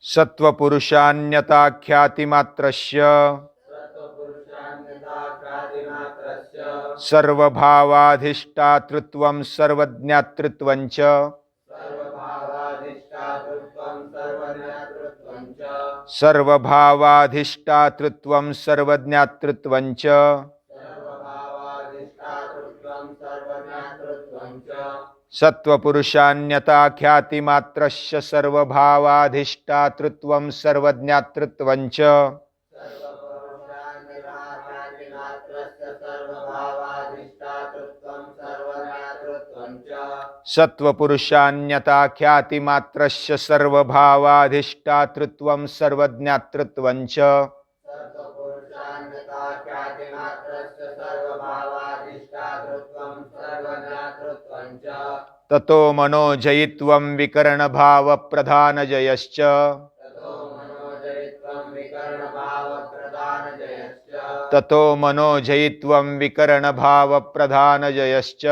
सत्त्वपुरुषान्यताख्यातिमात्रस्य सर्वभावाधिष्ठातृत्वं सर्वज्ञातृत्वं च सर्वभावाधिष्ठातृत्वं सर्वज्ञातृत्वं च सत्त्वपुरुषान्यताख्यातिमात्रस्य सर्वभावाधिष्ठातृत्वं सर्वज्ञातृत्वं च सत्त्वपुरुषान्यताख्यातिमात्रस्य सर्वभावाधिष्ठातृत्वं सर्वज्ञातृत्वं च ततो मनोजयित्वं विकरणभावप्रधानजयश्च ततो मनोजयित्वं विकरणभावप्रधानजयश्च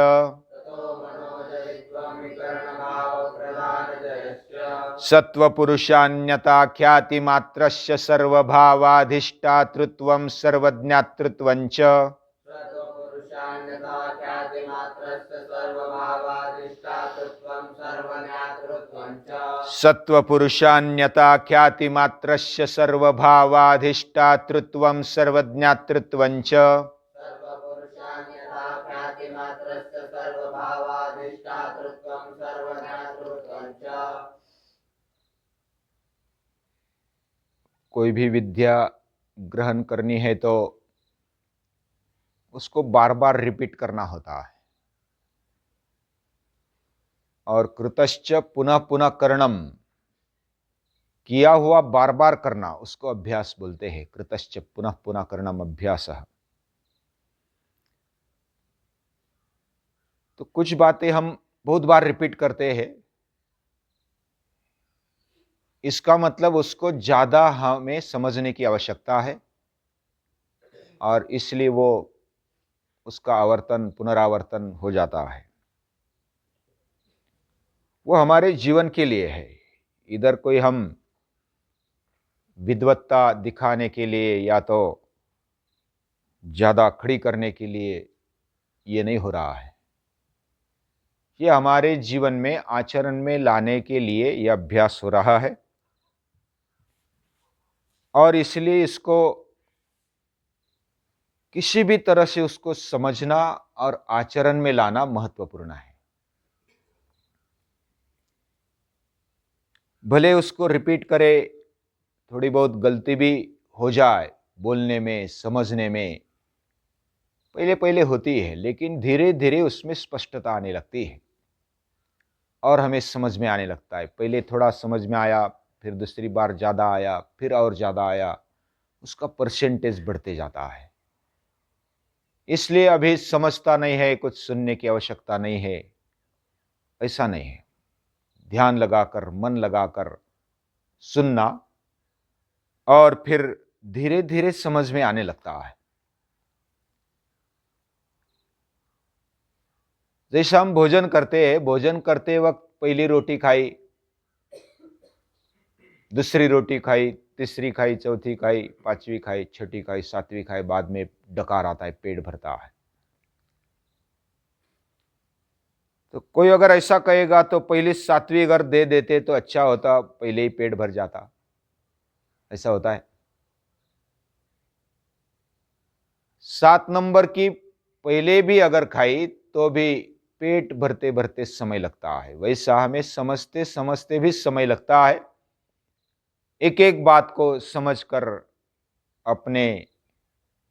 सत्त्वपुरुषान्यताख्यातिमात्रस्य सर्वभावाधिष्ठातृत्वं सर्वज्ञातृत्वं च सत्त्वपुरुषान्यताख्यातिमात्रस्य सर्वभावाधिष्ठातृत्वं सर्वज्ञातृत्वं च कोई भी विद्या ग्रहण करनी है तो उसको बार बार रिपीट करना होता है। और कृतश्च पुनः पुनः करणम, किया हुआ बार बार करना, उसको अभ्यास बोलते हैं। कृतश्च पुनः पुनः करणम अभ्यासः। तो कुछ बातें हम बहुत बार रिपीट करते हैं, इसका मतलब उसको ज्यादा हमें समझने की आवश्यकता है और इसलिए वो उसका आवर्तन पुनरावर्तन हो जाता है। वो हमारे जीवन के लिए है। इधर कोई हम विद्वत्ता दिखाने के लिए या तो ज्यादा खड़ी करने के लिए ये नहीं हो रहा है। ये हमारे जीवन में आचरण में लाने के लिए यह अभ्यास हो रहा है और इसलिए इसको किसी भी तरह से उसको समझना और आचरण में लाना महत्वपूर्ण है। भले उसको रिपीट करे, थोड़ी बहुत गलती भी हो जाए बोलने में, समझने में, पहले पहले होती है, लेकिन धीरे धीरे उसमें स्पष्टता आने लगती है और हमें समझ में आने लगता है। पहले थोड़ा समझ में आया, फिर दूसरी बार ज़्यादा आया, फिर और ज़्यादा आया, उसका परसेंटेज बढ़ते जाता है। इसलिए अभी समझता नहीं है, कुछ सुनने की आवश्यकता नहीं है, ऐसा नहीं है। ध्यान लगाकर, मन लगाकर सुनना और फिर धीरे धीरे समझ में आने लगता है। जैसा हम भोजन करते हैं, भोजन करते वक्त पहली रोटी खाई, दूसरी रोटी खाई, तीसरी खाई, चौथी खाई, पांचवी खाई, छठी खाई, सातवीं खाई, बाद में डकार आता है, पेट भरता है। तो कोई अगर ऐसा कहेगा तो पहले सातवीं अगर दे देते तो अच्छा होता, पहले ही पेट भर जाता। ऐसा होता है। 7 नंबर की पहले भी अगर खाई तो भी पेट भरते भरते समय लगता है। वैसा हमें समझते समझते भी समय लगता है। एक एक बात को समझकर अपने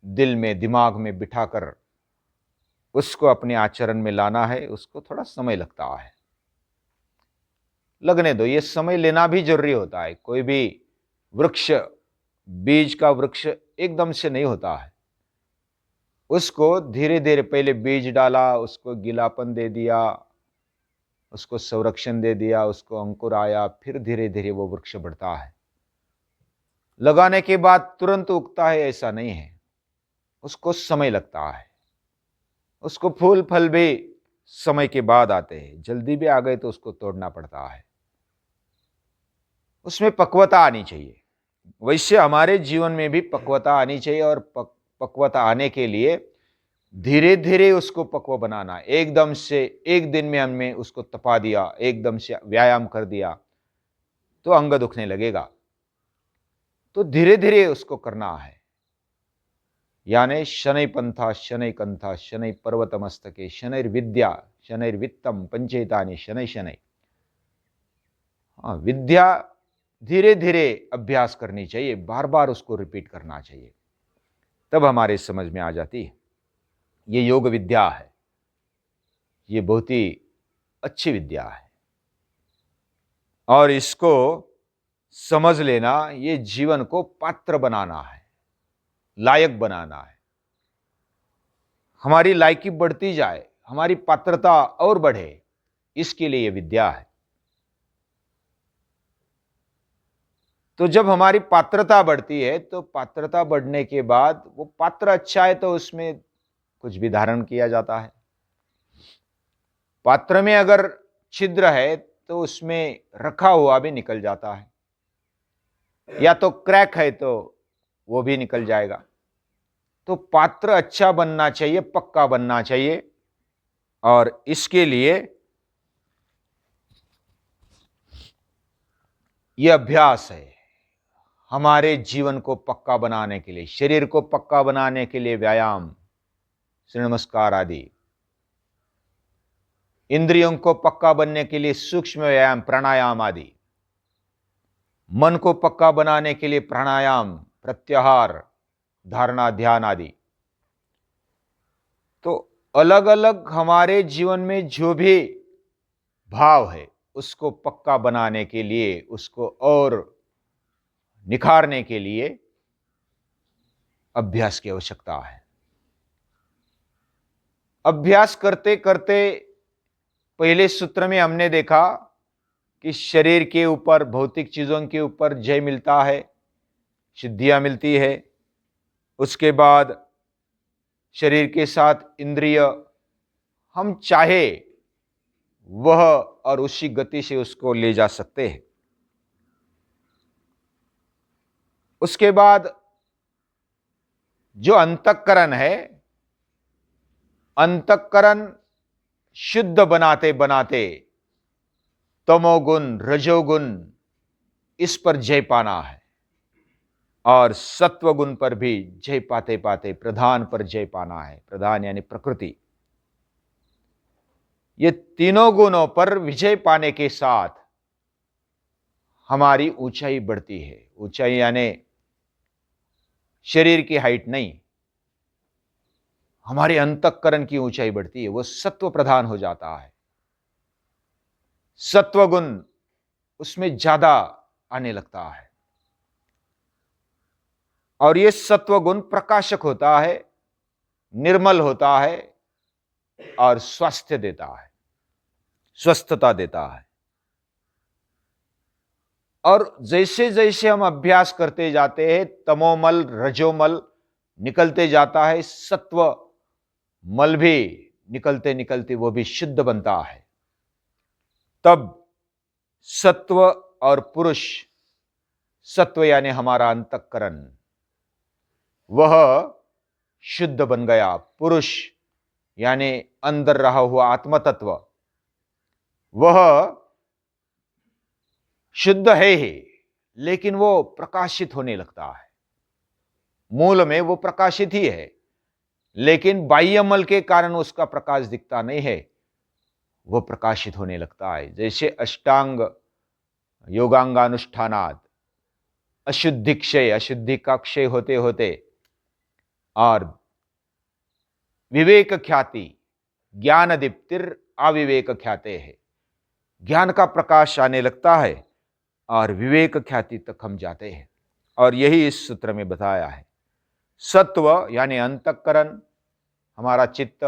दिल में, दिमाग में बिठाकर उसको अपने आचरण में लाना है, उसको थोड़ा समय लगता है। लगने दो, ये समय लेना भी जरूरी होता है। कोई भी वृक्ष, बीज का वृक्ष एकदम से नहीं होता है। उसको धीरे धीरे, पहले बीज डाला, उसको गीलापन दे दिया, उसको संरक्षण दे दिया, उसको अंकुर आया, फिर धीरे धीरे वो वृक्ष बढ़ता है। लगाने के बाद तुरंत उगता है ऐसा नहीं है, उसको समय लगता है। उसको फूल फल भी समय के बाद आते हैं। जल्दी भी आ गए तो उसको तोड़ना पड़ता है। उसमें पक्वता आनी चाहिए। वैसे हमारे जीवन में भी पक्वता आनी चाहिए, और पक्वता आने के लिए धीरे धीरे उसको पक्व बनाना। एकदम से एक दिन में हमने उसको तपा दिया, एकदम से व्यायाम कर दिया तो अंग दुखने लगेगा। तो धीरे धीरे उसको करना है। यानी शनै पंथा शनै कंथा शनै पर्वतमस्तके शनैर्विद्या शनैर्वित्तम पंचेतानि शनै शनै। हाँ, विद्या धीरे धीरे अभ्यास करनी चाहिए, बार बार उसको रिपीट करना चाहिए, तब हमारे समझ में आ जाती है। ये योग विद्या है, ये बहुत ही अच्छी विद्या है, और इसको समझ लेना, ये जीवन को पात्र बनाना है, लायक बनाना है। हमारी लायकी बढ़ती जाए, हमारी पात्रता और बढ़े, इसके लिए ये विद्या है। तो जब हमारी पात्रता बढ़ती है, तो पात्रता बढ़ने के बाद वो पात्र अच्छा है तो उसमें कुछ भी धारण किया जाता है। पात्र में अगर छिद्र है तो उसमें रखा हुआ भी निकल जाता है, या तो क्रैक है तो वो भी निकल जाएगा। तो पात्र अच्छा बनना चाहिए, पक्का बनना चाहिए, और इसके लिए यह अभ्यास है। हमारे जीवन को पक्का बनाने के लिए, शरीर को पक्का बनाने के लिए व्यायाम, सूर्य नमस्कार आदि, इंद्रियों को पक्का बनने के लिए सूक्ष्म व्यायाम, प्राणायाम आदि, मन को पक्का बनाने के लिए प्राणायाम, प्रत्याहार, धारणा, ध्यान आदि। तो अलग अलग हमारे जीवन में जो भी भाव है, उसको पक्का बनाने के लिए, उसको और निखारने के लिए अभ्यास की आवश्यकता है। अभ्यास करते करते, पहले सूत्र में हमने देखा कि शरीर के ऊपर, भौतिक चीजों के ऊपर जय मिलता है, सिद्धियां मिलती है। उसके बाद शरीर के साथ इंद्रिय, हम चाहे वह और उसी गति से उसको ले जा सकते हैं। उसके बाद जो अंतःकरण है, अंतःकरण शुद्ध बनाते बनाते तमोगुण, रजोगुण, इस पर जय पाना है, और सत्वगुण पर भी जय पाते पाते प्रधान पर जय पाना है। प्रधान यानी प्रकृति। ये तीनों गुणों पर विजय पाने के साथ हमारी ऊंचाई बढ़ती है। ऊंचाई यानी शरीर की हाइट नहीं, हमारे अंतःकरण की ऊंचाई बढ़ती है, वो सत्व प्रधान हो जाता है। सत्वगुण उसमें ज्यादा आने लगता है, और ये सत्वगुण प्रकाशक होता है, निर्मल होता है, और स्वास्थ्य देता है, स्वस्थता देता है। और जैसे जैसे हम अभ्यास करते जाते हैं, तमोमल, रजोमल निकलते जाता है, सत्व मल भी निकलते निकलते वो भी शुद्ध बनता है। तब सत्व और पुरुष, सत्व यानी हमारा अंतःकरण, वह शुद्ध बन गया। पुरुष यानी अंदर रहा हुआ आत्मतत्व, वह शुद्ध है ही, लेकिन वो प्रकाशित होने लगता है। मूल में वो प्रकाशित ही है, लेकिन बाह्यमल के कारण उसका प्रकाश दिखता नहीं है, वो प्रकाशित होने लगता है। जैसे अष्टांग योगांगानुष्ठानात् अशुद्धि क्षय, अशुद्धि का क्षय होते होते और विवेक ख्याति, ज्ञान दीप्तिर अविवेक ख्याते है, ज्ञान का प्रकाश आने लगता है और विवेक ख्याति तक हम जाते हैं। और यही इस सूत्र में बताया है। सत्व यानी अंतःकरण, हमारा चित्त,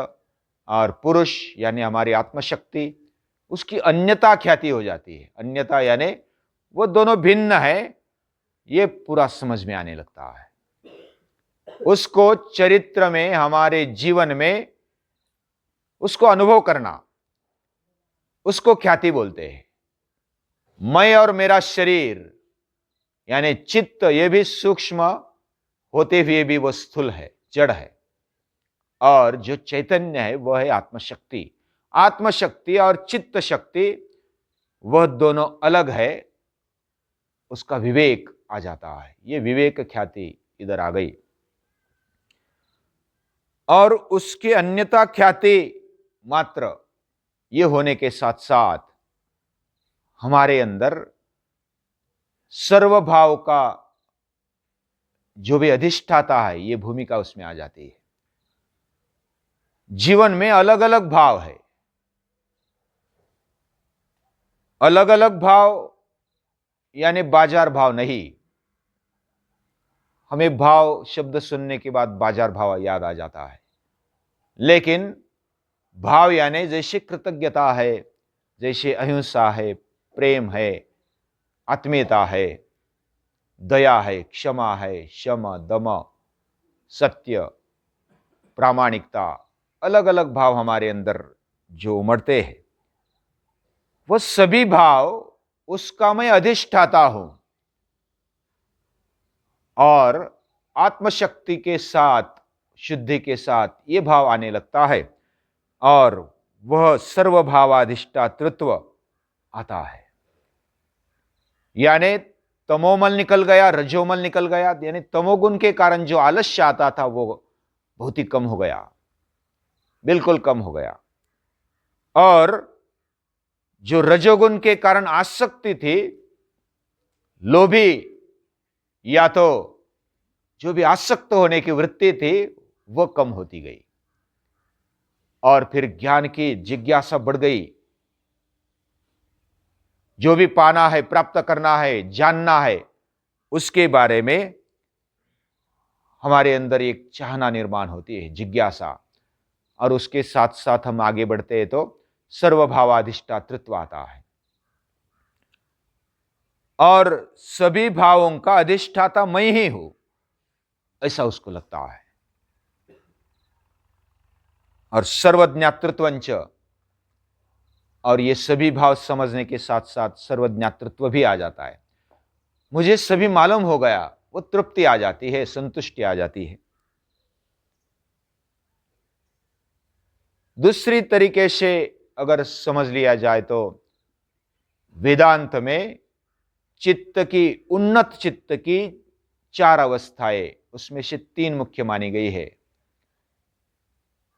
और पुरुष यानी हमारी आत्मशक्ति, उसकी अन्यता ख्याति हो जाती है। अन्यता यानी वो दोनों भिन्न है, ये पूरा समझ में आने लगता है। उसको चरित्र में, हमारे जीवन में उसको अनुभव करना, उसको ख्याति बोलते हैं। मैं और मेरा शरीर यानी चित्त ये भी सूक्ष्म होते हुए भी वो स्थूल है, जड़ है, और जो चैतन्य है वह है आत्मशक्ति। आत्मशक्ति और चित्त शक्ति वह दोनों अलग है, उसका विवेक आ जाता है। ये विवेक ख्याति इधर आ गई। और उसकी अन्यता ख्याति मात्र ये होने के साथ साथ हमारे अंदर सर्वभाव का जो भी अधिष्ठाता है, ये भूमिका उसमें आ जाती है। जीवन में अलग अलग भाव है, अलग अलग भाव यानी बाजार भाव नहीं। हमें भाव शब्द सुनने के बाद बाजार भाव याद आ जाता है, लेकिन भाव यानी जैसे कृतज्ञता है, जैसे अहिंसा है, प्रेम है, आत्मीयता है, दया है, क्षमा है, शम, दम, सत्य, प्रामाणिकता, अलग अलग भाव हमारे अंदर जो उमड़ते हैं, वह सभी भाव उसका मैं अधिष्ठाता हूं। और आत्मशक्ति के साथ, शुद्धि के साथ ये भाव आने लगता है और वह सर्वभावाधिष्ठातृत्व आता है। यानी तमोमल निकल गया, रजोमल निकल गया, यानी तमोगुण के कारण जो आलस्य आता था वो बहुत ही कम हो गया, बिल्कुल कम हो गया। और जो रजोगुण के कारण आसक्ति थी, लोभी या तो जो भी आसक्त होने की वृत्ति थी, वह कम होती गई और फिर ज्ञान की जिज्ञासा बढ़ गई। जो भी पाना है, प्राप्त करना है, जानना है, उसके बारे में हमारे अंदर एक चाहना निर्माण होती है, जिज्ञासा। और उसके साथ साथ हम आगे बढ़ते हैं तो सर्वभावाधिष्ठातृत्व आता है और सभी भावों का अधिष्ठाता मैं ही हूं, ऐसा उसको लगता है। और सर्वज्ञातृत्वंच, और ये सभी भाव समझने के साथ साथ सर्वज्ञातृत्व भी आ जाता है। मुझे सभी मालूम हो गया, वो तृप्ति आ जाती है, संतुष्टि आ जाती है। दूसरी तरीके से अगर समझ लिया जाए तो वेदांत में चित्त की, उन्नत चित्त की 4 अवस्थाएं, उसमें से 3 मुख्य मानी गई है।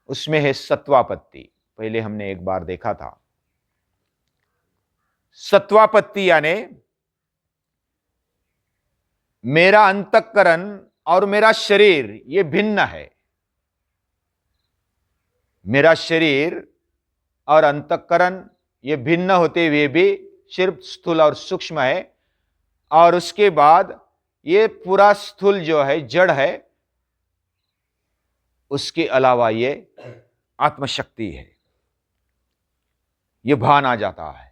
उसमें है सत्वापत्ति, पहले हमने एक बार देखा था। सत्वापत्ति यानी मेरा अंतःकरण और मेरा शरीर ये भिन्न है। मेरा शरीर और अंतःकरण ये भिन्न होते हुए भी सिर्फ स्थूल और सूक्ष्म है, और उसके बाद ये पूरा स्थूल जो है, जड़ है, उसके अलावा ये आत्मशक्ति है, ये भान आ जाता है।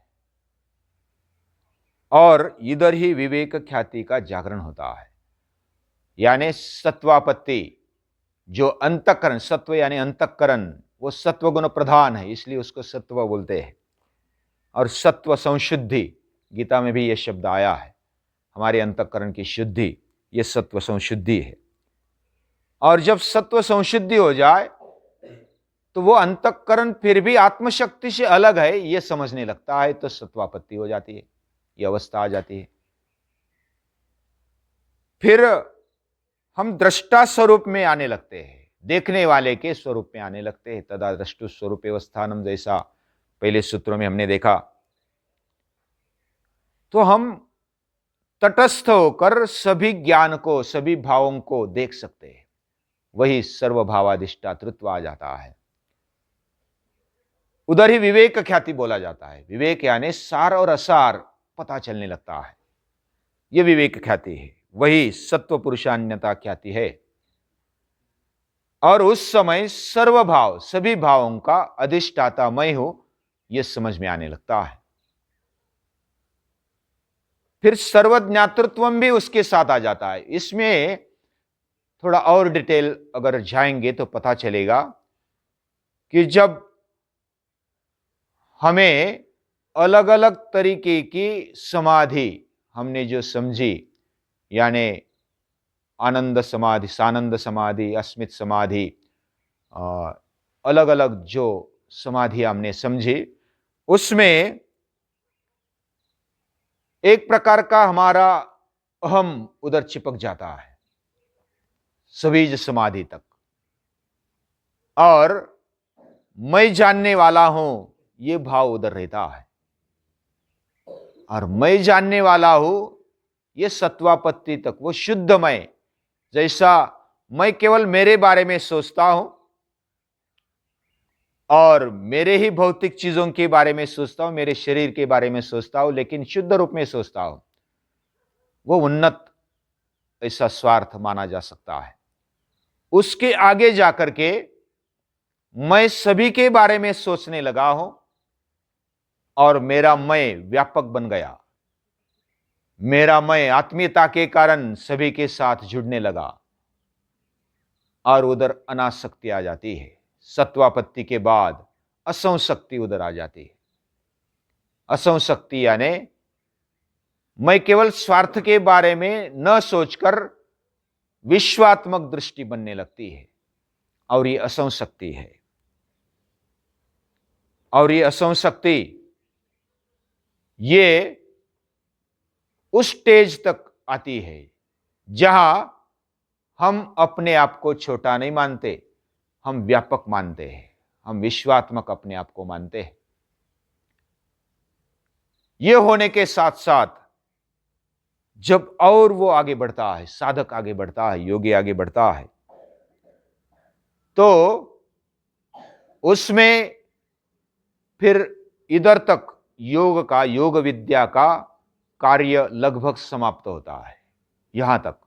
और इधर ही विवेक ख्याति का जागरण होता है। यानी सत्वापत्ति, जो अंतःकरण, सत्व यानी अंतःकरण, वो सत्व गुण प्रधान है, इसलिए उसको सत्व बोलते हैं। और सत्व संशुद्धि, गीता में भी यह शब्द आया है, हमारे अंतःकरण की शुद्धि, यह सत्व संशुद्धि है। और जब सत्व संशुद्धि हो जाए तो वो अंतःकरण फिर भी आत्मशक्ति से अलग है, यह समझने लगता है, तो सत्वापत्ति हो जाती है, यह अवस्था आ जाती है। फिर हम दृष्टा स्वरूप में आने लगते हैं, देखने वाले के स्वरूप में आने लगते हैं। तदा दृष्टु स्वरूप अवस्थानम, जैसा पहले सूत्रों में हमने देखा। तो हम तटस्थ होकर सभी ज्ञान को, सभी भावों को देख सकते हैं, वही सर्वभावाधिष्ठातृत्व आ जाता है। उधर ही विवेक ख्याति बोला जाता है। विवेक यानी सार और असार पता चलने लगता है, यह विवेक ख्याति है, वही सत्व पुरुषान्यता ख्याति है। और उस समय सर्वभाव, सभी भावों का अधिष्ठाता मैं हूं, यह समझ में आने लगता है। फिर सर्वज्ञातृत्वम भी उसके साथ आ जाता है। इसमें थोड़ा और डिटेल अगर जाएंगे तो पता चलेगा कि जब हमें अलग अलग तरीके की समाधि हमने जो समझी, यानी आनंद समाधि, सानंद समाधि, अस्मित समाधि, अलग अलग जो समाधि हमने समझी, उसमें एक प्रकार का हमारा अहम उधर चिपक जाता है सबीज समाधि तक, और मैं जानने वाला हूं ये भाव उधर रहता है, और मैं जानने वाला हूं ये सत्वापत्ति तक, वो शुद्ध मैं, जैसा मैं केवल मेरे बारे में सोचता हूं और मेरे ही भौतिक चीजों के बारे में सोचता हूं, मेरे शरीर के बारे में सोचता हूं, लेकिन शुद्ध रूप में सोचता हूं, वो उन्नत ऐसा स्वार्थ माना जा सकता है। उसके आगे जाकर के मैं सभी के बारे में सोचने लगा हूं और मेरा मैं व्यापक बन गया, मेरा मैं आत्मीयता के कारण सभी के साथ जुड़ने लगा, और उधर अनासक्ति आ जाती है। सत्वापत्ति के बाद असंशक्ति उधर आ जाती है। असंशक्ति यानी मैं केवल स्वार्थ के बारे में न सोचकर विश्वात्मक दृष्टि बनने लगती है, और ये असंशक्ति है। और ये असंशक्ति ये उस स्टेज तक आती है जहां हम अपने आप को छोटा नहीं मानते, हम व्यापक मानते हैं, हम विश्वात्मक अपने आप को मानते हैं। यह होने के साथ साथ जब और वो आगे बढ़ता है, साधक आगे बढ़ता है, योगी आगे बढ़ता है, तो उसमें फिर इधर तक योग का, योग विद्या का कार्य लगभग समाप्त होता है। यहां तक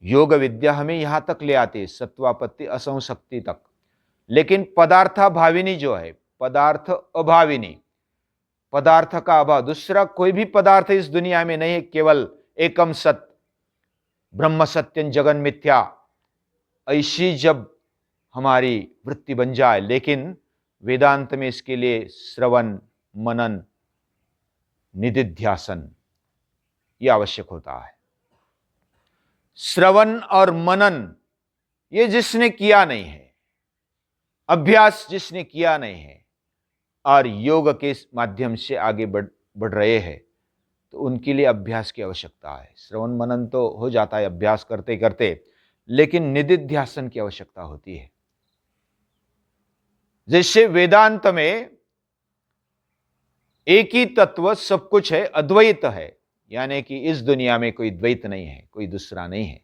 योग विद्या हमें यहां तक ले आती है, सत्वापत्ति असंशक्ति तक। लेकिन पदार्थाभाविनी जो है, पदार्थ अभाविनी, पदार्थ का अभाव, दूसरा कोई भी पदार्थ इस दुनिया में नहीं है, केवल एकम सत, ब्रह्म सत्यं जगन मिथ्या, ऐसी जब हमारी वृत्ति बन जाए। लेकिन वेदांत में इसके लिए श्रवण, मनन, निदिध्यासन ये आवश्यक होता है। श्रवण और मनन ये जिसने किया नहीं है, अभ्यास जिसने किया नहीं है, और योग के माध्यम से आगे बढ़ रहे हैं, तो उनके लिए अभ्यास की आवश्यकता है। श्रवण मनन तो हो जाता है अभ्यास करते करते, लेकिन निदिध्यासन की आवश्यकता होती है। जैसे वेदांत में एक ही तत्व सब कुछ है, अद्वैत है, यानी कि इस दुनिया में कोई द्वैत नहीं है, कोई दूसरा नहीं है,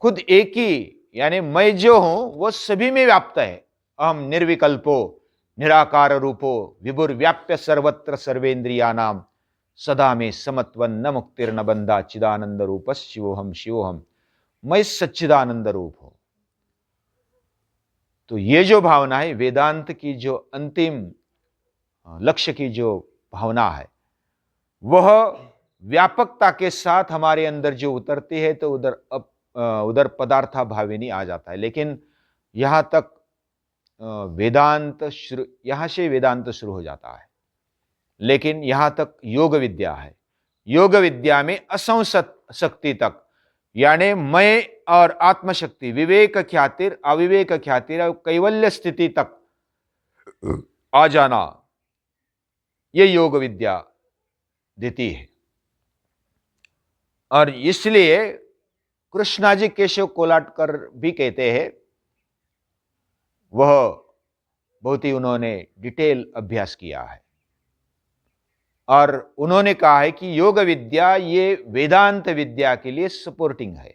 खुद एक ही, यानी मैं जो हूं वो सभी में व्याप्त है। अहम निर्विकल्पो निराकार रूपो विभुर्व्याप्य सर्वत्र सर्वेन्द्रियानाम सदा में समत्वन न मुक्तिर्न बंधा चिदानंद रूप शिवोहम शिवोहम, मैं सच्चिदानंद रूप हूं। तो ये जो भावना है, वेदांत की जो अंतिम लक्ष्य की जो भावना है, वह व्यापकता के साथ हमारे अंदर जो उतरती है, तो उधर पदार्था भाविनी आ जाता है। लेकिन यहां तक यहां से वेदांत शुरू हो जाता है, लेकिन यहां तक योग विद्या है। योग विद्या में असंशक्ति तक, यानी मैं और आत्मशक्ति, विवेक ख्यातिर, अविवेक ख्यातिर और कैवल्य स्थिति तक आ जाना, ये योग विद्या देती है। और इसलिए कृष्णाजी केशव कोलाटकर भी कहते हैं, वह बहुत ही उन्होंने डिटेल अभ्यास किया है, और उन्होंने कहा है कि योग विद्या ये वेदांत विद्या के लिए सपोर्टिंग है,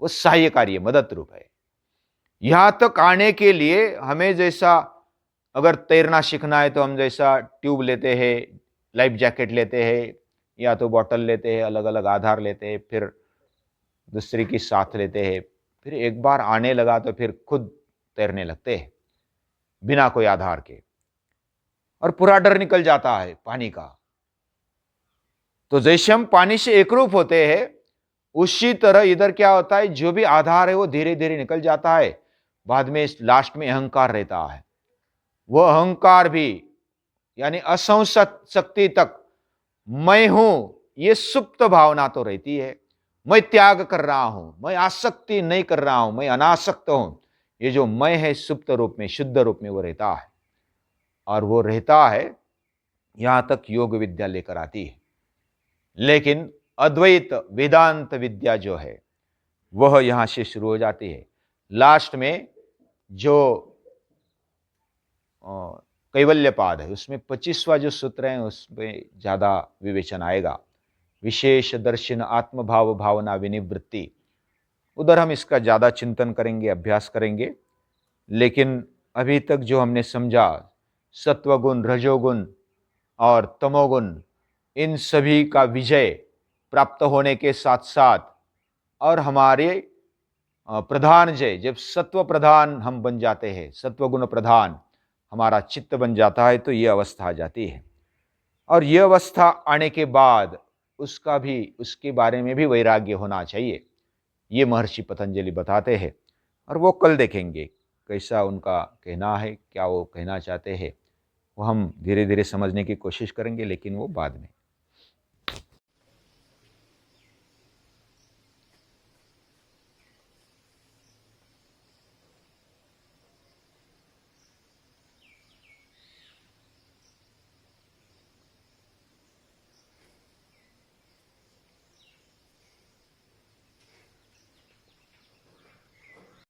वो सहायकारी, मदद रूप है। यहां तक आने के लिए हमें जैसा, अगर तैरना सीखना है तो हम जैसा ट्यूब लेते हैं, लाइफ जैकेट लेते हैं, या तो बॉटल लेते हैं, अलग अलग आधार लेते हैं, फिर दूसरे की साथ लेते हैं, फिर एक बार आने लगा तो फिर खुद तैरने लगते हैं बिना कोई आधार के, और पूरा डर निकल जाता है पानी का। तो जैसे हम पानी से एकरूप होते हैं, उसी तरह इधर क्या होता है, जो भी आधार है वो धीरे धीरे निकल जाता है। बाद में लास्ट में अहंकार रहता है, वो अहंकार भी, यानी असंशक्ति तक मैं हूं, ये सुप्त भावना तो रहती है, मैं त्याग कर रहा हूं, मैं आसक्ति नहीं कर रहा हूं, मैं अनासक्त हूं। ये जो मैं है सुप्त रूप में, शुद्ध रूप में वो रहता है, और वो रहता है यहां तक योग विद्या लेकर आती है। लेकिन अद्वैत वेदांत विद्या जो है वह यहां से शुरू हो जाती है। लास्ट में जो कैवल्यपाद है उसमें 25वां जो सूत्र है उसमें ज्यादा विवेचन आएगा। विशेष दर्शन आत्मभाव भावना विनिवृत्ति, उधर हम इसका ज्यादा चिंतन करेंगे, अभ्यास करेंगे। लेकिन अभी तक जो हमने समझा, सत्वगुण, रजोगुण और तमोगुण, इन सभी का विजय प्राप्त होने के साथ साथ, और हमारे प्रधान जय, जब सत्व प्रधान हम बन जाते हैं, सत्वगुण प्रधान हमारा चित्त बन जाता है, तो यह अवस्था आ जाती है। और यह अवस्था आने के बाद उसका भी, उसके बारे में भी वैराग्य होना चाहिए। ये महर्षि पतंजलि बताते हैं, और वो कल देखेंगे कैसा उनका कहना है, क्या वो कहना चाहते हैं। वो हम धीरे धीरे समझने की कोशिश करेंगे, लेकिन वो बाद में।